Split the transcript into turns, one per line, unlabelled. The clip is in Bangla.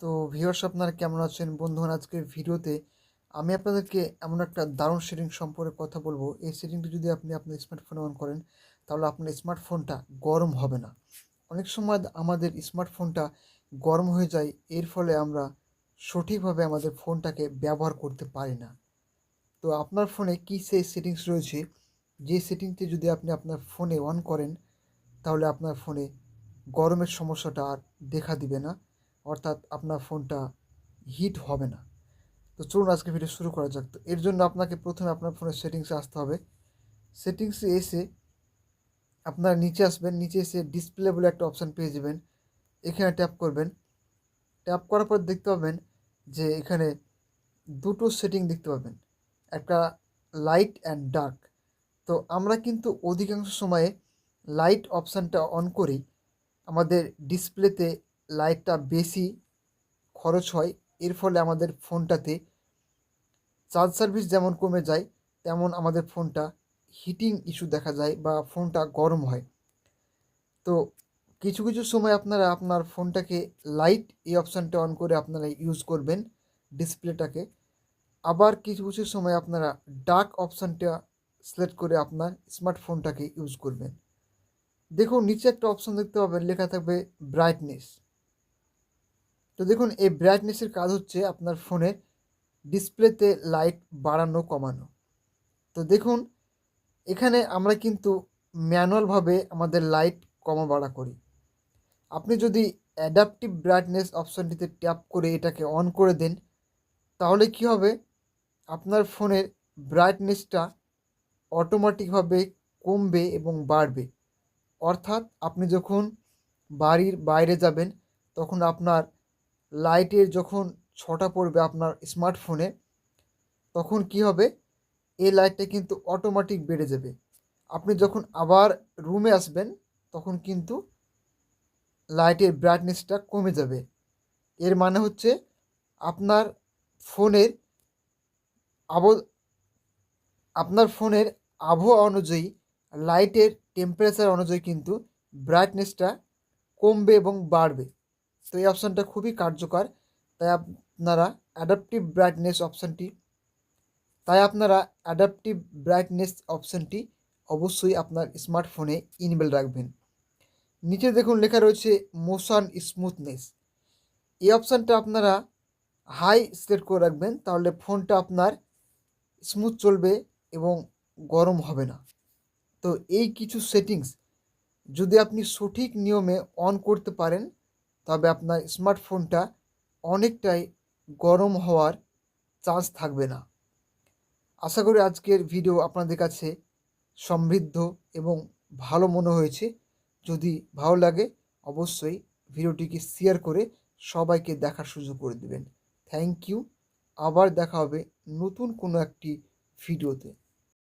তো ভিউয়ার্স আপনারা কেমন আছেন বন্ধুগণ? আজকের ভিডিওতে আমি আপনাদেরকে এমন একটা দারুণ সেটিং সম্পর্কে কথা বলবো। এই সেটিংটি যদি আপনি আপনার স্মার্টফোনে অন করেন তাহলে আপনার স্মার্টফোনটা গরম হবে না। অনেক সময় আমাদের স্মার্টফোনটা গরম হয়ে যায়, এর ফলে আমরা সঠিকভাবে আমাদের ফোনটাকে ব্যবহার করতে পারি না। তো আপনার ফোনে কী সেই সেটিংস রয়েছে, যে সেটিংটি যদি আপনি আপনার ফোনে অন করেন তাহলে আপনার ফোনে গরমের সমস্যাটা আর দেখা দিবে না, অর্থাৎ আপনার ফোনটা হিট হবে না। তো চলুন আজকে ভিডিও শুরু করা যাক। তো এর জন্য আপনাকে প্রথমে আপনার ফোনের সেটিংসে আসতে হবে। সেটিংসে এসে আপনার নিচে আসবেন, নিচে এসে ডিসপ্লে বলে একটা অপশান পেয়ে যাবেন। এখানে ট্যাপ করবেন। ট্যাপ করার পর দেখতে পাবেন যে এখানে দুটো সেটিং দেখতে পাবেন, একটা লাইট অ্যান্ড ডার্ক। তো আমরা কিন্তু অধিকাংশ সময়ে লাইট অপশানটা অন করি, আমাদের ডিসপ্লেতে লাইটটা বেশি খরচ হয়, এর ফলে আমাদের ফোনটাতে চার্জ সার্ভিস যেমন কমে যায়, তেমন আমাদের ফোনটা হিটিং ইস্যু দেখা যায় বা ফোনটা গরম হয়। তো কিছু কিছু সময় আপনারা আপনার ফোনটাকে লাইট এই অপশানটা অন করে আপনারা ইউজ করবেন ডিসপ্লেটাকে। আবার কিছু কিছু সময় আপনারা ডার্ক অপশানটা সিলেক্ট করে আপনার স্মার্টফোনটাকে ইউজ করবেন। দেখুন নিচে একটা অপশান দেখতে পাবেন, লেখা থাকবে ব্রাইটনেস। তো দেখুন এই ব্রাইটনেসের কাজ হচ্ছে আপনার ফোনের ডিসপ্লেতে লাইট বাড়ানো কমানো। তো দেখুন এখানে আমরা কিন্তু ম্যানুয়ালভাবে আমাদের লাইট কমা বাড়া করি। আপনি যদি অ্যাডাপটিভ ব্রাইটনেস অপশানটিতে ট্যাপ করে এটাকে অন করে দেন তাহলে কি হবে, আপনার ফোনের ব্রাইটনেসটা অটোমেটিকভাবে কমবে এবং বাড়বে। অর্থাৎ আপনি যখন বাড়ির বাইরে যাবেন তখন আপনার লাইটের যখন ছটা পড়বে আপনার স্মার্টফোনে, তখন কি হবে, এই লাইটটা কিন্তু অটোমেটিক বেড়ে যাবে। আপনি যখন আবার রুমে আসবেন তখন কিন্তু লাইটের ব্রাইটনেসটা কমে যাবে। এর মানে হচ্ছে আপনার ফোনের আব আপনার ফোনের আবহাওয়া অনুযায়ী, লাইটের টেম্পারেচার অনুযায়ী কিন্তু ব্রাইটনেসটা কমবে এবং বাড়বে। তো এই অপশানটা খুবই কার্যকর। তাই আপনারা অ্যাডাপটিভ ব্রাইটনেস অপশানটি অবশ্যই আপনার স্মার্টফোনে ইনেবল রাখবেন। নিচে দেখুন লেখা রয়েছে মোশন স্মুথনেস। এই অপশানটা আপনারা হাই সিলেক্ট করে রাখবেন, তাহলে ফোনটা আপনার স্মুথ চলবে এবং গরম হবে না। তো এই কিছু সেটিংস যদি আপনি সঠিক নিয়মে অন করতে পারেন তবে আপনার স্মার্টফোনটা অনেকটাই গরম হওয়ার চান্স থাকবে না। আশা করি আজকের ভিডিও আপনাদের কাছে সমৃদ্ধ এবং ভালো মনে হয়েছে। যদি ভালো লাগে অবশ্যই ভিডিওটিকে শেয়ার করে সবাইকে দেখার সুযোগ করে দেবেন। Thank you. আবার দেখা হবে নতুন কোনো একটি ভিডিওতে।